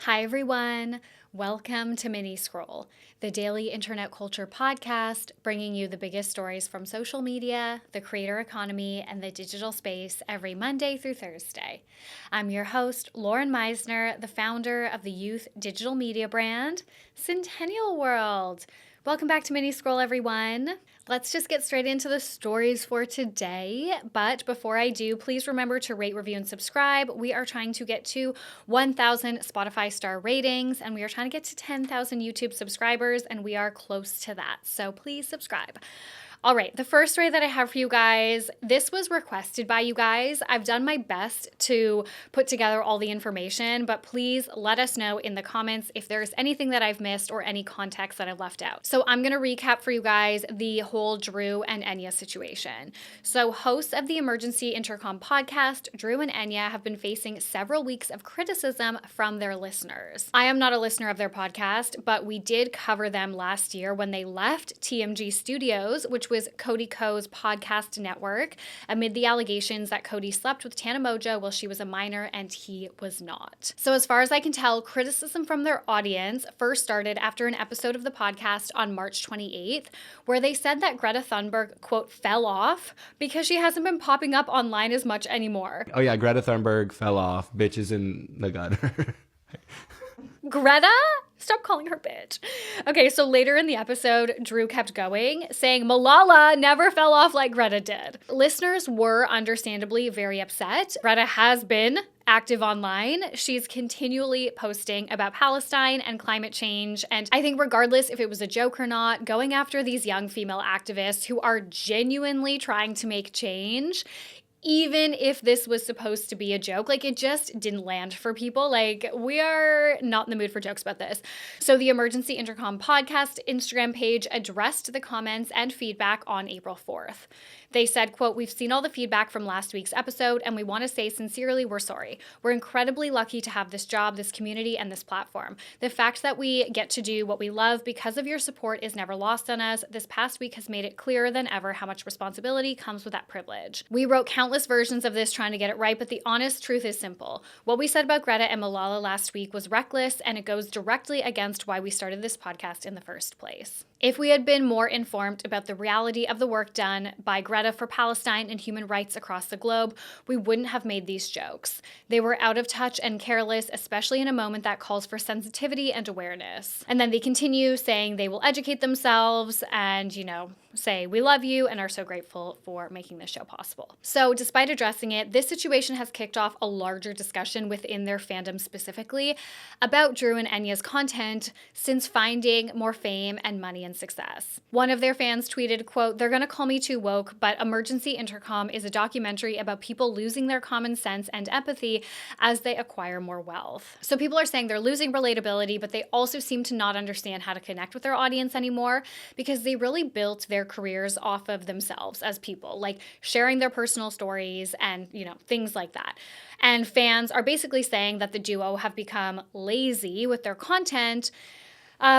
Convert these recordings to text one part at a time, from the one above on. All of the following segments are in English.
Hi, everyone. Welcome to Mini Scroll, the daily internet culture podcast bringing you the biggest stories from social media, the creator economy, and the digital space every Monday through Thursday. I'm your host, Lauren Meisner, the founder of the youth digital media brand, Centennial World. Welcome back to Mini Scroll, everyone. Let's just get straight into the stories for today. But before I do, please remember to rate, review, and subscribe. We are trying to get to 1,000 Spotify star ratings, and we are trying to get to 10,000 YouTube subscribers, and we are close to that. So please subscribe. All right, the first story that I have for you guys, this was requested by you guys. I've done my best to put together all the information, but please let us know in the comments if there's anything that I've missed or any context that I've left out. So I'm going to recap for you guys the whole Drew and Enya situation. So hosts of the Emergency Intercom podcast, Drew and Enya, have been facing several weeks of criticism from their listeners. I am not a listener of their podcast, but we did cover them last year when they left TMG Studios, which was Cody Ko's podcast network, amid the allegations that Cody slept with Tana Mojo while she was a minor and he was not. So as far as I can tell, criticism from their audience first started after an episode of the podcast on March 28th, where they said that Greta Thunberg, quote, fell off because she hasn't been popping up online as much anymore. Oh yeah, Greta Thunberg fell off. Bitches in the gutter. Greta? Stop calling her bitch. Okay, so later in the episode, Drew kept going, saying Malala never fell off like Greta did. Listeners were understandably very upset. Greta has been active online. She's continually posting about Palestine and climate change. And I think regardless if it was a joke or not, going after these young female activists who are genuinely trying to make change, even if this was supposed to be a joke, like it just didn't land for people. Like we are not in the mood for jokes about this. So the Emergency Intercom podcast Instagram page addressed the comments and feedback on April 4th. They said, quote, "We've seen all the feedback from last week's episode and we want to say sincerely we're sorry. We're incredibly lucky to have this job, this community, and this platform. The fact that we get to do what we love because of your support is never lost on us. This past week has made it clearer than ever how much responsibility comes with that privilege. We wrote countless versions of this trying to get it right, but the honest truth is simple. What we said about Greta and Malala last week was reckless, and it goes directly against why we started this podcast in the first place. If we had been more informed about the reality of the work done by Greta for Palestine and human rights across the globe, we wouldn't have made these jokes. They were out of touch and careless, especially in a moment that calls for sensitivity and awareness." And then they continue saying they will educate themselves and, say we love you and are so grateful for making this show possible. So despite addressing it, this situation has kicked off a larger discussion within their fandom specifically about Drew and Enya's content since finding more fame and money and success. One of their fans tweeted, quote, "They're gonna call me too woke, but Emergency Intercom is a documentary about people losing their common sense and empathy as they acquire more wealth." So people are saying they're losing relatability, but they also seem to not understand how to connect with their audience anymore because they really built their careers off of themselves as people, like sharing their personal stories and, things like that. And fans are basically saying that the duo have become lazy with their content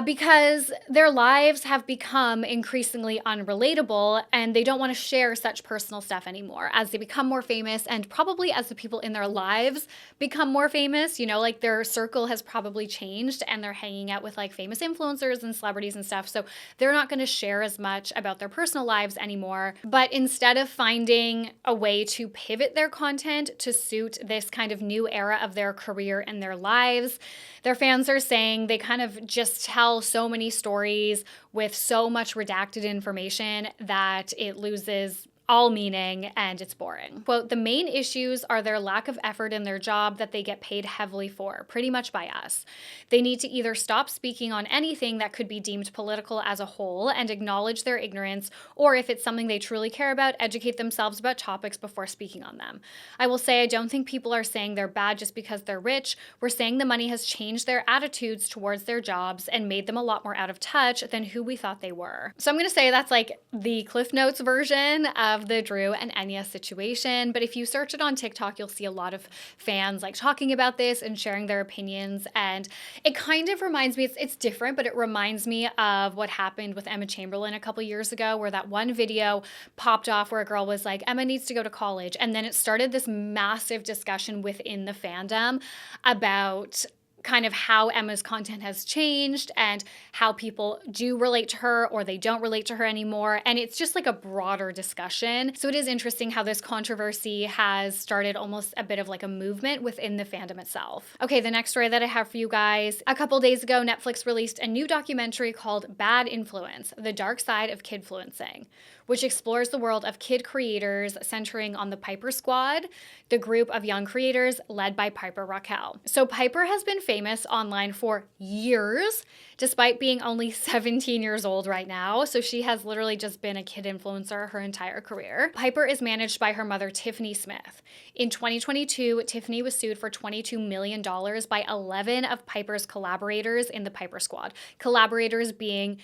because their lives have become increasingly unrelatable and they don't want to share such personal stuff anymore as they become more famous and probably as the people in their lives become more famous, like their circle has probably changed and they're hanging out with like famous influencers and celebrities and stuff. So they're not going to share as much about their personal lives anymore. But instead of finding a way to pivot their content to suit this kind of new era of their career and their lives, their fans are saying they kind of just tell so many stories with so much redacted information that it loses all meaning and it's boring. Quote, "The main issues are their lack of effort in their job that they get paid heavily for, pretty much by us. They need to either stop speaking on anything that could be deemed political as a whole and acknowledge their ignorance, or if it's something they truly care about, educate themselves about topics before speaking on them. I will say I don't think people are saying they're bad just because they're rich. We're saying the money has changed their attitudes towards their jobs and made them a lot more out of touch than who we thought they were." So I'm going to say that's like the Cliff Notes version of the Drew and Enya situation. But if you search it on TikTok, you'll see a lot of fans like talking about this and sharing their opinions. And it kind of reminds me, it's different, but it reminds me of what happened with Emma Chamberlain a couple years ago, where that one video popped off where a girl was like, Emma needs to go to college. And then it started this massive discussion within the fandom about kind of how Emma's content has changed and how people do relate to her or they don't relate to her anymore. And it's just like a broader discussion. So it is interesting how this controversy has started almost a bit of like a movement within the fandom itself. Okay, the next story that I have for you guys. A couple days ago, Netflix released a new documentary called Bad Influence: The Dark Side of Kid-Fluencing, which explores the world of kid creators centering on the Piper Squad, the group of young creators led by Piper Rockelle. So Piper has been famous online for years, despite being only 17 years old right now. So she has literally just been a kid influencer her entire career. Piper is managed by her mother, Tiffany Smith. In 2022, Tiffany was sued for $22 million by 11 of Piper's collaborators in the Piper Squad. Collaborators being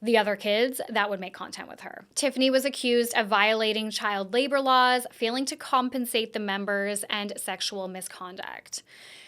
the other kids that would make content with her. Tiffany was accused of violating child labor laws, failing to compensate the members, and sexual misconduct.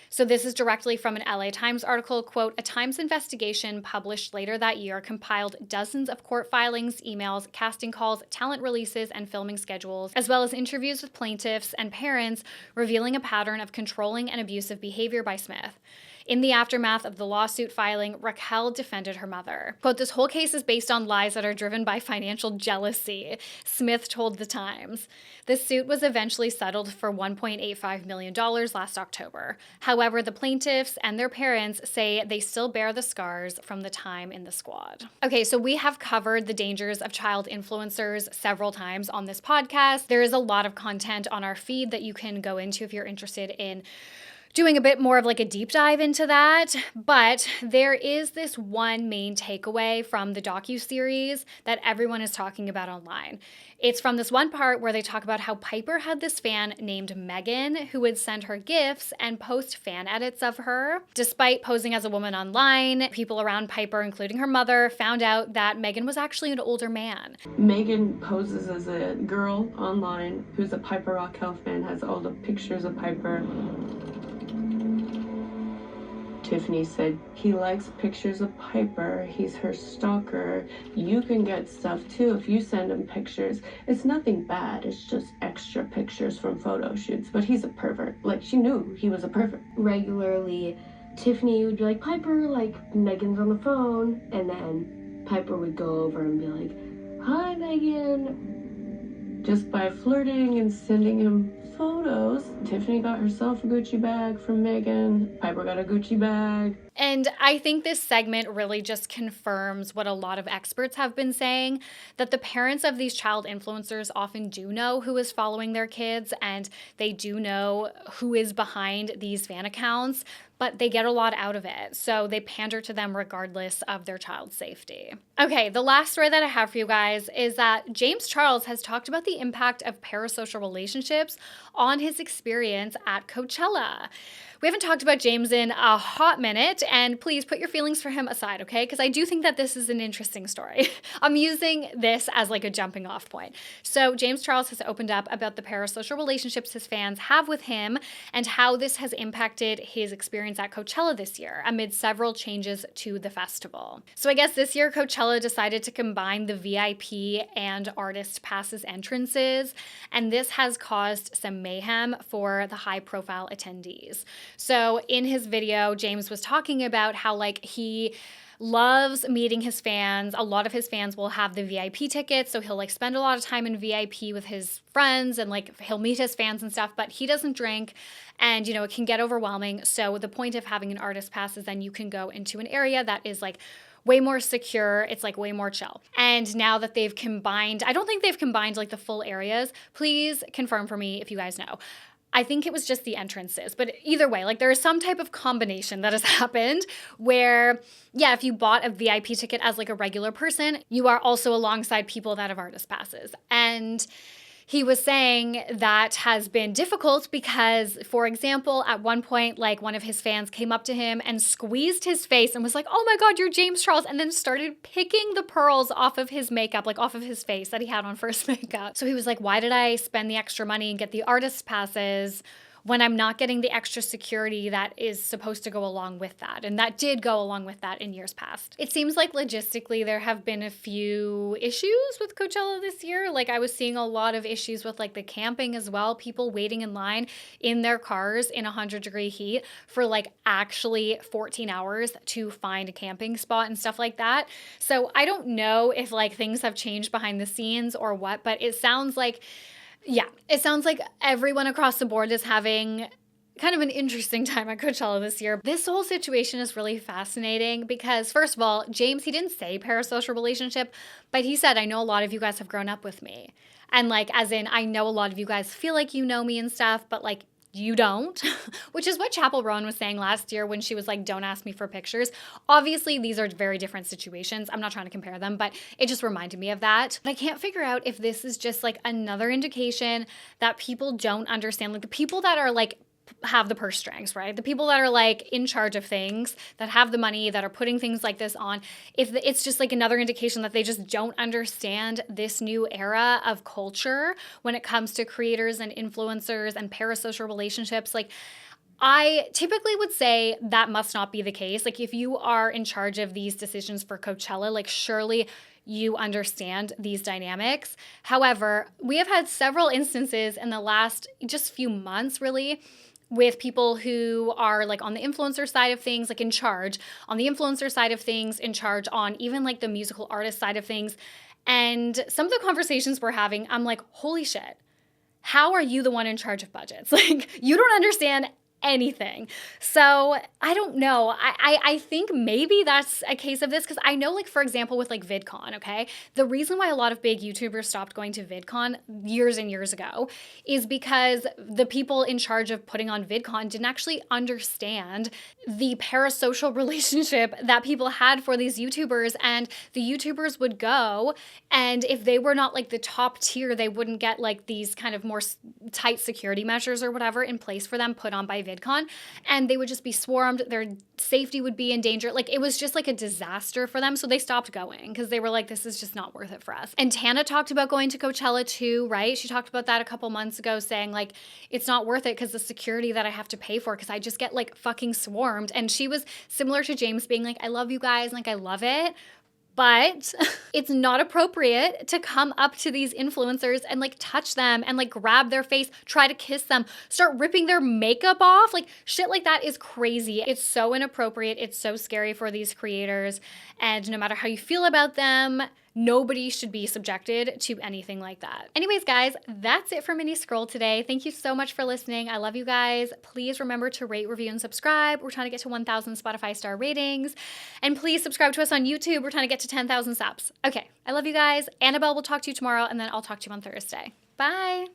So this is directly from an LA Times article, quote, "A Times investigation published later that year compiled dozens of court filings, emails, casting calls, talent releases, and filming schedules, as well as interviews with plaintiffs and parents, revealing a pattern of controlling and abusive behavior by Smith. In the aftermath of the lawsuit filing, Rockelle defended her mother. Quote, "This whole case is based on lies that are driven by financial jealousy," Smith told The Times. The suit was eventually settled for $1.85 million last October. However, the plaintiffs and their parents say they still bear the scars from the time in the squad. Okay, so we have covered the dangers of child influencers several times on this podcast. There is a lot of content on our feed that you can go into if you're interested in doing a bit more of like a deep dive into that. But there is this one main takeaway from the docu-series that everyone is talking about online. It's from this one part where they talk about how Piper had this fan named Megan who would send her gifts and post fan edits of her. Despite posing as a woman online, people around Piper, including her mother, found out that Megan was actually an older man. Megan poses as a girl online who's a Piper Rockelle fan, has all the pictures of Piper. Tiffany said, "He likes pictures of Piper. He's her stalker. You can get stuff too if you send him pictures. It's nothing bad. It's just extra pictures from photo shoots. But he's a pervert." Like, she knew he was a pervert. Regularly, Tiffany would be like, "Piper, like, Megan's on the phone." And then Piper would go over and be like, "Hi, Megan." Just by flirting and sending him photos, Tiffany got herself a Gucci bag from Megan. Piper got a Gucci bag. And I think this segment really just confirms what a lot of experts have been saying, that the parents of these child influencers often do know who is following their kids and they do know who is behind these fan accounts, but they get a lot out of it. So they pander to them regardless of their child's safety. Okay, the last story that I have for you guys is that James Charles has talked about the impact of parasocial relationships on his experience at Coachella. We haven't talked about James in a hot minute, and please put your feelings for him aside, okay? Because I do think that this is an interesting story. I'm using this as like a jumping off point. So James Charles has opened up about the parasocial relationships his fans have with him and how this has impacted his experience at Coachella this year amid several changes to the festival. So I guess this year Coachella decided to combine the VIP and artist passes entrances, and this has caused some mayhem for the high-profile attendees. So in his video, James was talking about how like he loves meeting his fans. A lot of his fans will have the VIP tickets, so he'll like spend a lot of time in VIP with his friends and like he'll meet his fans and stuff, but he doesn't drink and you know, it can get overwhelming. So the point of having an artist pass is then you can go into an area that is like way more secure. It's like way more chill. And now that they've combined, I don't think they've combined like the full areas. Please confirm for me if you guys know. I think it was just the entrances, but either way, like there is some type of combination that has happened where, yeah, if you bought a VIP ticket as like a regular person, you are also alongside people that have artist passes. And he was saying that has been difficult because, for example, at one point, like one of his fans came up to him and squeezed his face and was like, "Oh my God, you're James Charles," and then started picking the pearls off of his makeup, like off of his face that he had on first makeup. So he was like, "Why did I spend the extra money and get the artist passes when I'm not getting the extra security that is supposed to go along with that. And that did go along with that in years past. It seems like logistically there have been a few issues with Coachella this year. Like I was seeing a lot of issues with like the camping as well. People waiting in line in their cars in 100-degree heat for like actually 14 hours to find a camping spot and stuff like that. So I don't know if like things have changed behind the scenes or what, but it sounds like everyone across the board is having kind of an interesting time at Coachella this year. This whole situation is really fascinating because, first of all, James, he didn't say parasocial relationship, but he said, I know a lot of you guys have grown up with me. And like, as in, I know a lot of you guys feel like you know me and stuff, but like, you don't, which is what Chapel Roan was saying last year when she was like, don't ask me for pictures. Obviously, these are very different situations. I'm not trying to compare them, but it just reminded me of that. But I can't figure out if this is just like another indication that people don't understand, like the people that are like have the purse strings, right? The people that are like in charge of things, that have the money, that are putting things like this on, if it's just like another indication that they just don't understand this new era of culture when it comes to creators and influencers and parasocial relationships. Like, I typically would say that must not be the case. Like, if you are in charge of these decisions for Coachella, like surely you understand these dynamics. However, we have had several instances in the last just few months, really, with people who are like on the influencer side of things, like in charge, on the influencer side of things, in charge on even like the musical artist side of things. And some of the conversations we're having, I'm like, holy shit, how are you the one in charge of budgets? Like, you don't understand anything. So I don't know. I think maybe that's a case of this because I know, like, for example, with like VidCon, okay, the reason why a lot of big YouTubers stopped going to VidCon years and years ago is because the people in charge of putting on VidCon didn't actually understand the parasocial relationship that people had for these YouTubers, and the YouTubers would go, and if they were not like the top tier, they wouldn't get like these kind of more tight security measures or whatever in place for them put on by VidCon, and they would just be swarmed. Their safety would be in danger. Like, it was just like a disaster for them. So they stopped going because they were like, this is just not worth it for us. And Tana talked about going to Coachella too, right? She talked about that a couple months ago, saying like, it's not worth it because the security that I have to pay for, because I just get like fucking swarmed. And she was similar to James, being like, I love you guys, like I love it, but it's not appropriate to come up to these influencers and like touch them and like grab their face, try to kiss them, start ripping their makeup off. Like, shit like that is crazy. It's so inappropriate. It's so scary for these creators. And no matter how you feel about them, nobody should be subjected to anything like that. Anyways, guys, that's it for Mini Scroll today. Thank you so much for listening. I love you guys. Please remember to rate, review, and subscribe. We're trying to get to 1,000 Spotify star ratings. And please subscribe to us on YouTube. We're trying to get to 10,000 subs. Okay, I love you guys. Annabelle will talk to you tomorrow, and then I'll talk to you on Thursday. Bye.